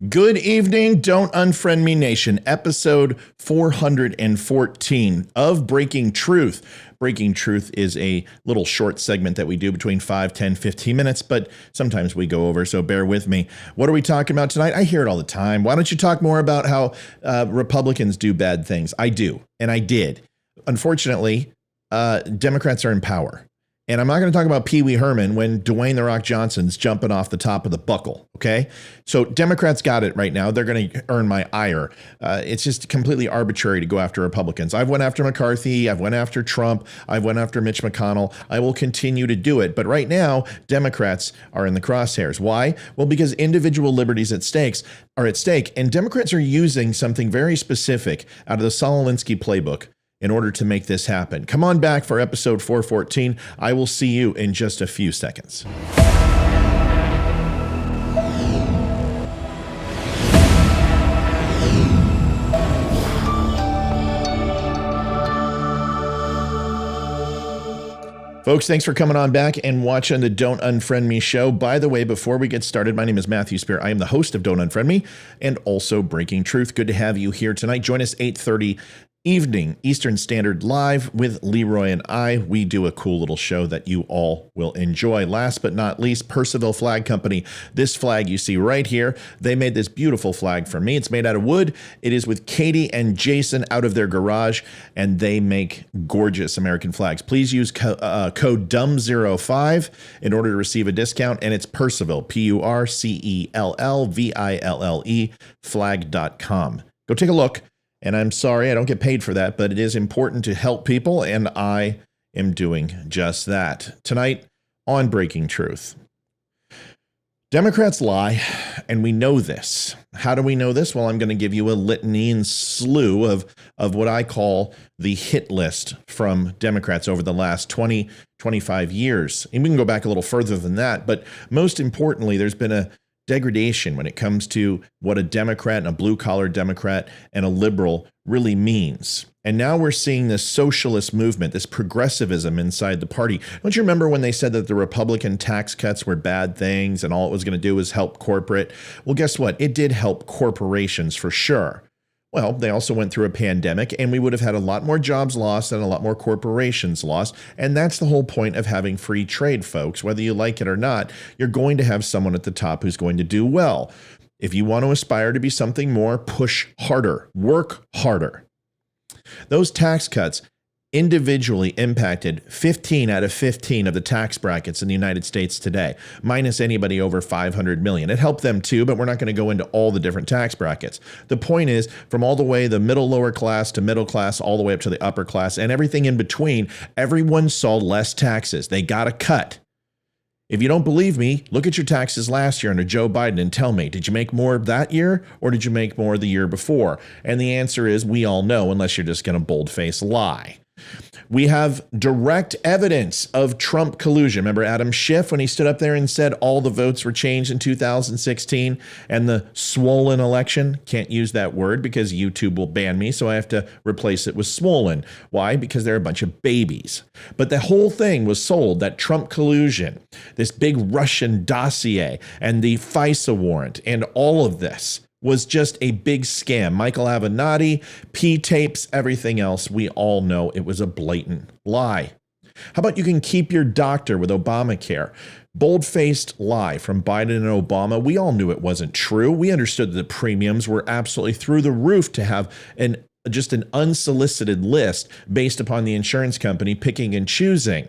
Good evening, Don't Unfriend Me Nation, episode 414 of Breaking Truth. Breaking Truth is a little short segment that we do between 5, 10, 15 minutes, but sometimes we go over, so bear with me. What are we talking about tonight? I hear it all the time. Why don't you talk more about how Republicans do bad things? I do, and I did. Unfortunately, Democrats are in power. And I'm not going to talk about Pee Wee Herman when Dwayne "The Rock" Johnson's jumping off the top of the buckle, okay? So Democrats got it right now. They're going to earn my ire. It's just completely arbitrary to go after Republicans. I've went after McCarthy. I've went after Trump. I've went after Mitch McConnell. I will continue to do it. But right now, Democrats are in the crosshairs. Why? Well, because individual liberties are at stake, and Democrats are using something very specific out of the Saul Alinsky playbook in order to make this happen. Come on back for episode 414. I will see you in just a few seconds. Folks, thanks for coming on back and watching the Don't Unfriend Me show. By the way, before we get started, my name is Matthew Spear. I am the host of Don't Unfriend Me and also Breaking Truth. Good to have you here tonight. Join us 8:30 evening Eastern Standard live with Leroy and I. We do a cool little show that you all will enjoy. Last but not least, Percival Flag Company. This flag you see right here, they made this beautiful flag for me. It's made out of wood. It is with Katie and Jason out of their garage, and they make gorgeous American flags. Please use code DUM05 in order to receive a discount, and it's Percival, PURCELLVILLE, flag.com. Go take a look. And I'm sorry, I don't get paid for that, but it is important to help people, and I am doing just that. Tonight on Breaking Truth. Democrats lie, and we know this. How do we know this? Well, I'm going to give you a litany and slew of what I call the hit list from Democrats over the last 20, 25 years. And we can go back a little further than that, but most importantly, there's been a degradation when it comes to what a Democrat and a blue-collar Democrat and a liberal really means. And now we're seeing this socialist movement, this progressivism inside the party. Don't you remember when they said that the Republican tax cuts were bad things and all it was going to do was help corporate? Well, guess what? It did help corporations for sure. Well, they also went through a pandemic, and we would have had a lot more jobs lost and a lot more corporations lost. And that's the whole point of having free trade, folks. Whether you like it or not, you're going to have someone at the top who's going to do well. If you want to aspire to be something more, push harder, work harder. Those tax cuts individually impacted 15 out of 15 of the tax brackets in the United States today, minus anybody over 500 million. It helped them too, but we're not going to go into all the different tax brackets. The point is, from all the way the middle lower class to middle class, all the way up to the upper class and everything in between, everyone saw less taxes. They got a cut. If you don't believe me, look at your taxes last year under Joe Biden and tell me, did you make more that year or did you make more the year before? And the answer is we all know, unless you're just going to boldface lie. We have direct evidence of Trump collusion. Remember Adam Schiff when he stood up there and said all the votes were changed in 2016 and the swollen election? Can't use that word because YouTube will ban me, so I have to replace it with swollen. Why? Because they're a bunch of babies. But the whole thing was sold, that Trump collusion, this big Russian dossier and the FISA warrant and all of this was just a big scam. Michael Avenatti, P-tapes, everything else. We all know it was a blatant lie. How about you can keep your doctor with Obamacare? Bold-faced lie from Biden and Obama. We all knew it wasn't true. We understood that the premiums were absolutely through the roof to have just an unsolicited list based upon the insurance company picking and choosing.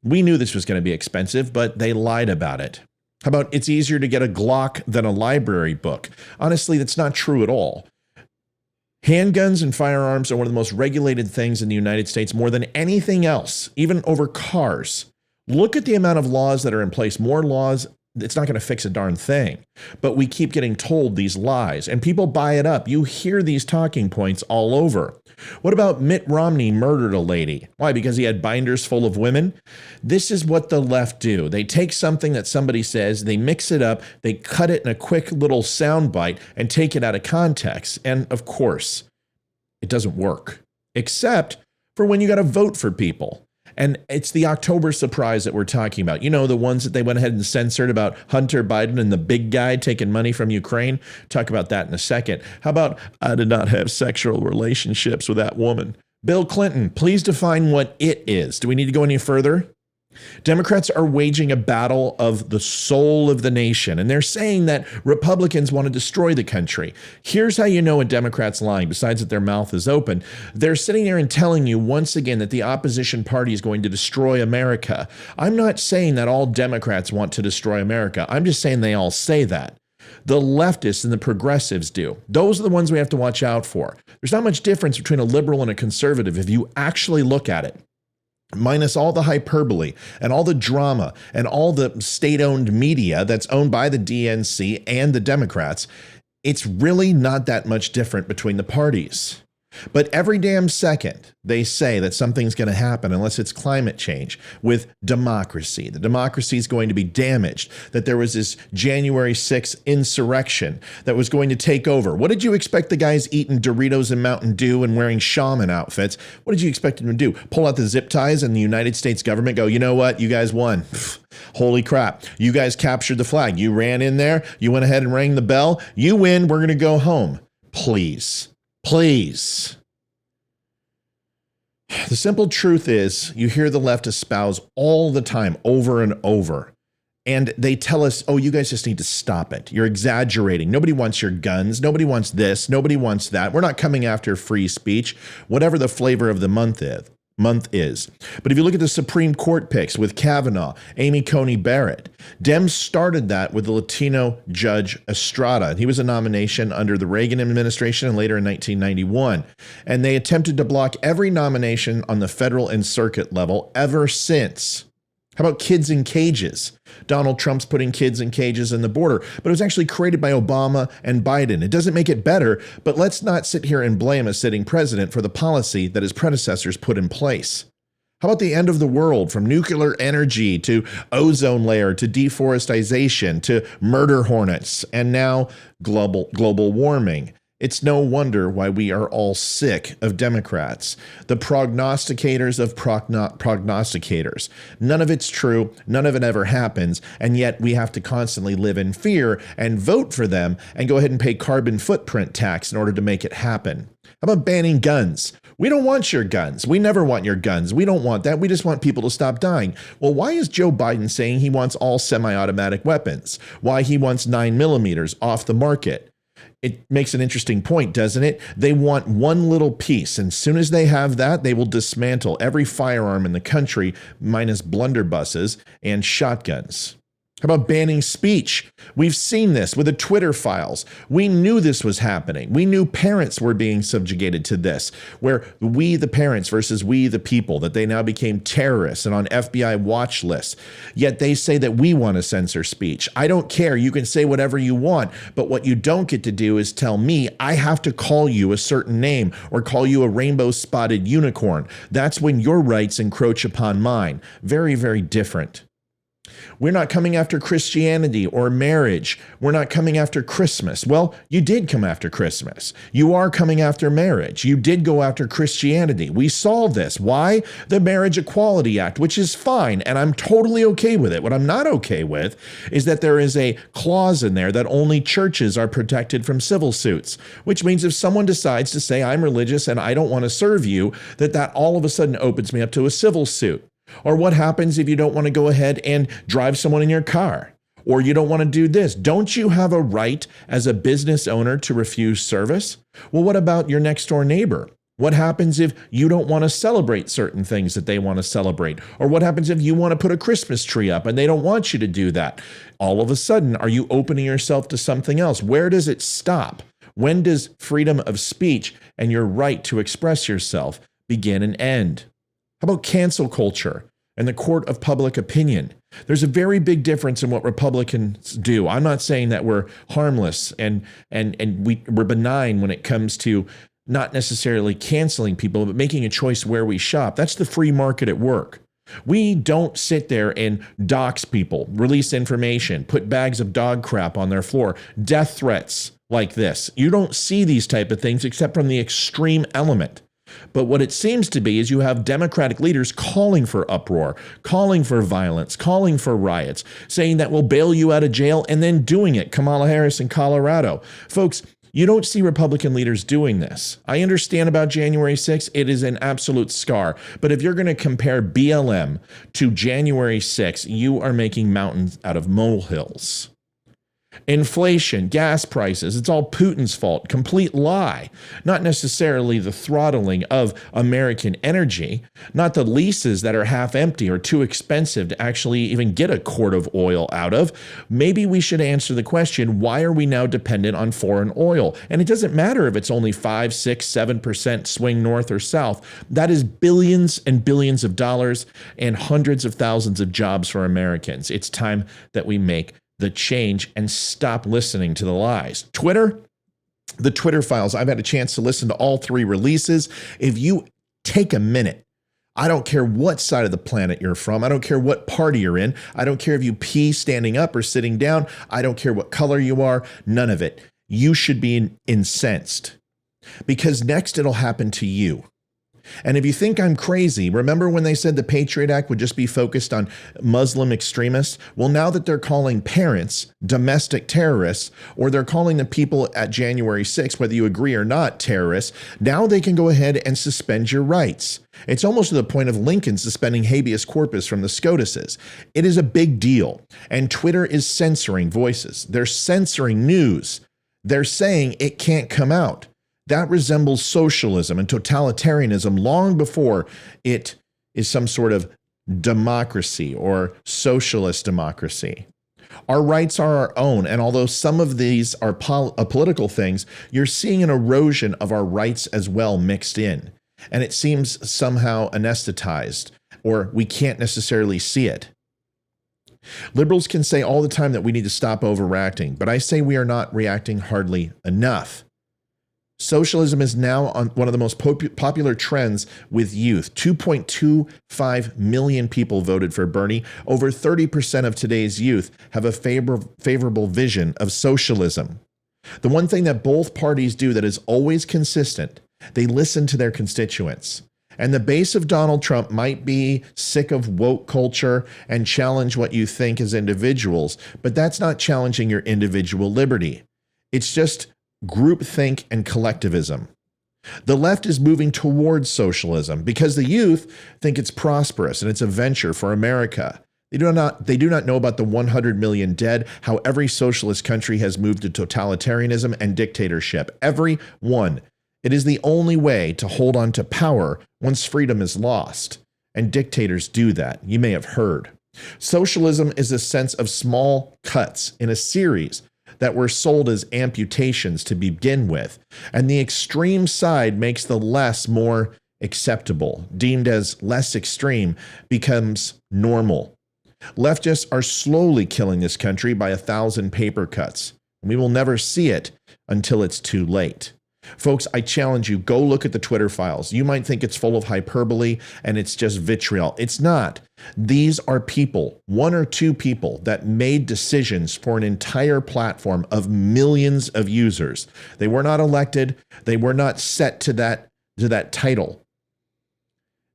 We knew this was going to be expensive, but they lied about it. How about it's easier to get a Glock than a library book? Honestly, that's not true at all. Handguns and firearms are one of the most regulated things in the United States more than anything else, even over cars. Look at the amount of laws that are in place. More laws, it's not going to fix a darn thing. But we keep getting told these lies, and people buy it up. You hear these talking points all over. What about Mitt Romney murdered a lady? Why? Because he had binders full of women? This is what the left do. They take something that somebody says, they mix it up, they cut it in a quick little soundbite and take it out of context. And of course, it doesn't work, except for when you got to vote for people. And it's the October surprise that we're talking about. You know, the ones that they went ahead and censored about Hunter Biden and the big guy taking money from Ukraine. Talk about that in a second. How about I did not have sexual relationships with that woman? Bill Clinton, please define what it is. Do we need to go any further? Democrats are waging a battle of the soul of the nation, and they're saying that Republicans want to destroy the country. Here's how you know a Democrat's lying, besides that their mouth is open. They're sitting there and telling you once again that the opposition party is going to destroy America. I'm not saying that all Democrats want to destroy America. I'm just saying they all say that. The leftists and the progressives do. Those are the ones we have to watch out for. There's not much difference between a liberal and a conservative if you actually look at it. Minus all the hyperbole and all the drama and all the state-owned media that's owned by the DNC and the Democrats, it's really not that much different between the parties. But every damn second, they say that something's going to happen unless it's climate change with democracy. The democracy is going to be damaged, that there was this January 6th insurrection that was going to take over. What did you expect the guys eating Doritos and Mountain Dew and wearing shaman outfits? What did you expect them to do? Pull out the zip ties and the United States government go, you know what? You guys won. Holy crap. You guys captured the flag. You ran in there. You went ahead and rang the bell. You win. We're going to go home. Please. Please. The simple truth is, you hear the left espouse all the time, over and over. And they tell us, oh, you guys just need to stop it. You're exaggerating. Nobody wants your guns. Nobody wants this. Nobody wants that. We're not coming after free speech, whatever the flavor of the month is. But if you look at the Supreme Court picks with Kavanaugh, Amy Coney Barrett, Dems started that with the Latino judge Estrada. He was a nomination under the Reagan administration and later in 1991. And they attempted to block every nomination on the federal and circuit level ever since. How about kids in cages? Donald Trump's putting kids in cages in the border, but it was actually created by Obama and Biden. It doesn't make it better, but let's not sit here and blame a sitting president for the policy that his predecessors put in place. How about the end of the world, from nuclear energy to ozone layer to deforestation to murder hornets and now global warming? It's no wonder why we are all sick of Democrats, the prognosticators of prognosticators. None of it's true. None of it ever happens. And yet we have to constantly live in fear and vote for them and go ahead and pay carbon footprint tax in order to make it happen. How about banning guns? We don't want your guns. We never want your guns. We don't want that. We just want people to stop dying. Well, why is Joe Biden saying he wants all semi-automatic weapons? Why he wants 9mm off the market? It makes an interesting point, doesn't it? They want one little piece, and as soon as they have that, they will dismantle every firearm in the country, minus blunderbusses and shotguns. How about banning speech? We've seen this with the Twitter files. We knew this was happening. We knew parents were being subjugated to this, where we the parents versus we the people, that they now became terrorists and on FBI watch lists. Yet they say that we want to censor speech. I don't care. You can say whatever you want, but what you don't get to do is tell me I have to call you a certain name or call you a rainbow-spotted unicorn. That's when your rights encroach upon mine. Very, very different. We're not coming after Christianity or marriage. We're not coming after Christmas. Well, you did come after Christmas. You are coming after marriage. You did go after Christianity. We saw this. Why? The Marriage Equality Act, which is fine, and I'm totally okay with it. What I'm not okay with is that there is a clause in there that only churches are protected from civil suits, which means if someone decides to say, I'm religious and I don't want to serve you, that all of a sudden opens me up to a civil suit. Or what happens if you don't want to go ahead and drive someone in your car? Or you don't want to do this? Don't you have a right as a business owner to refuse service? Well, what about your next door neighbor? What happens if you don't want to celebrate certain things that they want to celebrate? Or what happens if you want to put a Christmas tree up and they don't want you to do that? All of a sudden, are you opening yourself to something else? Where does it stop? When does freedom of speech and your right to express yourself begin and end? How about cancel culture and the court of public opinion? There's a very big difference in what Republicans do. I'm not saying that we're harmless and we're benign when it comes to not necessarily canceling people, but making a choice where we shop. That's the free market at work. We don't sit there and dox people, release information, put bags of dog crap on their floor, death threats like this. You don't see these type of things except from the extreme element. But what it seems to be is you have Democratic leaders calling for uproar, calling for violence, calling for riots, saying that we'll bail you out of jail and then doing it. Kamala Harris in Colorado. Folks, you don't see Republican leaders doing this. I understand about January 6th. It is an absolute scar. But if you're going to compare BLM to January 6th, you are making mountains out of molehills. Inflation, gas prices, it's all Putin's fault. Complete lie. Not necessarily the throttling of American energy, not the leases that are half empty or too expensive to actually even get a quart of oil out of. Maybe we should answer the question, why are we now dependent on foreign oil? And it doesn't matter if it's only 5, 6, 7% swing north or south. That is billions and billions of dollars and hundreds of thousands of jobs for Americans. It's time that we make the change and stop listening to the lies. Twitter, the Twitter files. I've had a chance to listen to all 3 releases. If you take a minute, I don't care what side of the planet you're from. I don't care what party you're in. I don't care if you pee standing up or sitting down. I don't care what color you are. None of it. You should be incensed because next it'll happen to you. And if you think I'm crazy, remember when they said the Patriot Act would just be focused on Muslim extremists? Well, now that they're calling parents domestic terrorists, or they're calling the people at January 6th, whether you agree or not, terrorists, now they can go ahead and suspend your rights. It's almost to the point of Lincoln suspending habeas corpus from the SCOTUSes. It is a big deal. And Twitter is censoring voices. They're censoring news. They're saying it can't come out. That resembles socialism and totalitarianism long before it is some sort of democracy or socialist democracy. Our rights are our own, and although some of these are political things, you're seeing an erosion of our rights as well mixed in. And it seems somehow anesthetized, or we can't necessarily see it. Liberals can say all the time that we need to stop overreacting, but I say we are not reacting hardly enough. Socialism is now on one of the most popular trends with youth. 2.25 million people voted for Bernie. Over 30% of today's youth have a favorable vision of socialism. The one thing that both parties do that is always consistent, they listen to their constituents. And the base of Donald Trump might be sick of woke culture and challenge what you think as individuals, but that's not challenging your individual liberty. It's just groupthink and collectivism. The left is moving towards socialism because the youth think it's prosperous and it's a venture for America. They do not know about the 100 million dead, how every socialist country has moved to totalitarianism and dictatorship. Every one. It is the only way to hold on to power once freedom is lost. And dictators do that. You may have heard. Socialism is a sense of small cuts in a series that were sold as amputations to begin with, and the extreme side makes the less more acceptable, deemed as less extreme becomes normal. Leftists are slowly killing this country by 1,000 paper cuts. We will never see it until it's too late. Folks, I challenge you, go look at the Twitter files. You might think it's full of hyperbole and it's just vitriol. It's not. These are people, 1 or 2 people that made decisions for an entire platform of millions of users. They were not elected. They were not set to that title.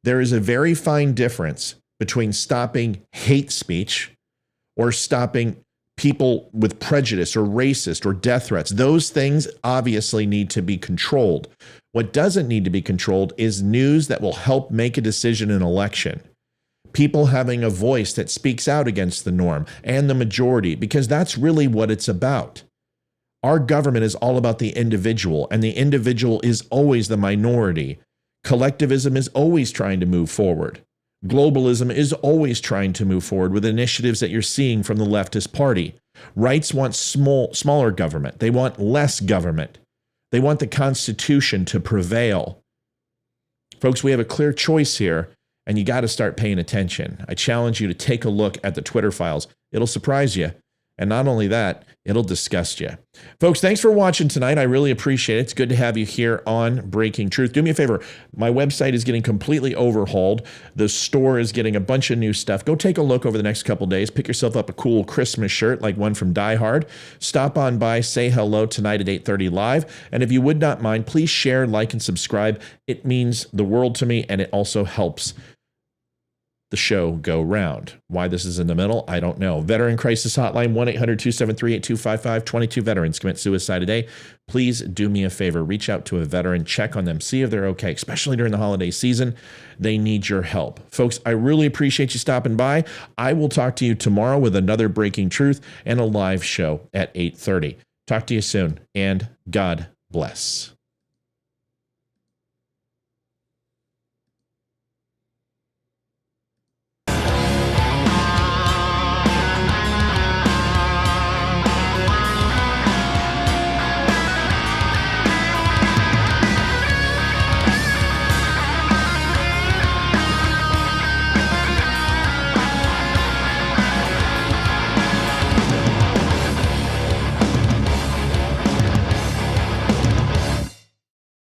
There is a very fine difference between stopping hate speech or stopping people with prejudice or racist or death threats. Those things obviously need to be controlled. What doesn't need to be controlled is news that will help make a decision in an election. People having a voice that speaks out against the norm and the majority, because that's really what it's about. Our government is all about the individual, and the individual is always the minority. Collectivism is always trying to move forward. Globalism is always trying to move forward with initiatives that you're seeing from the leftist party. Rights want smaller government. They want less government. They want the Constitution to prevail. Folks, we have a clear choice here, and you got to start paying attention. I challenge you to take a look at the Twitter files. It'll surprise you. And not only that, it'll disgust you. Folks, thanks for watching tonight. I really appreciate it. It's good to have you here on Breaking Truth. Do me a favor. My website is getting completely overhauled. The store is getting a bunch of new stuff. Go take a look over the next couple days. Pick yourself up a cool Christmas shirt like one from Die Hard. Stop on by, say hello tonight at 8:30 live. And if you would not mind, please share, like, and subscribe. It means the world to me, and it also helps the show go round. Why this is in the middle, I don't know. Veteran Crisis Hotline, 1-800-273-8255. 22 veterans commit suicide a day. Please do me a favor. Reach out to a veteran. Check on them. See if they're okay, especially during the holiday season. They need your help. Folks, I really appreciate you stopping by. I will talk to you tomorrow with another Breaking Truth and a live show at 8:30. Talk to you soon, and God bless.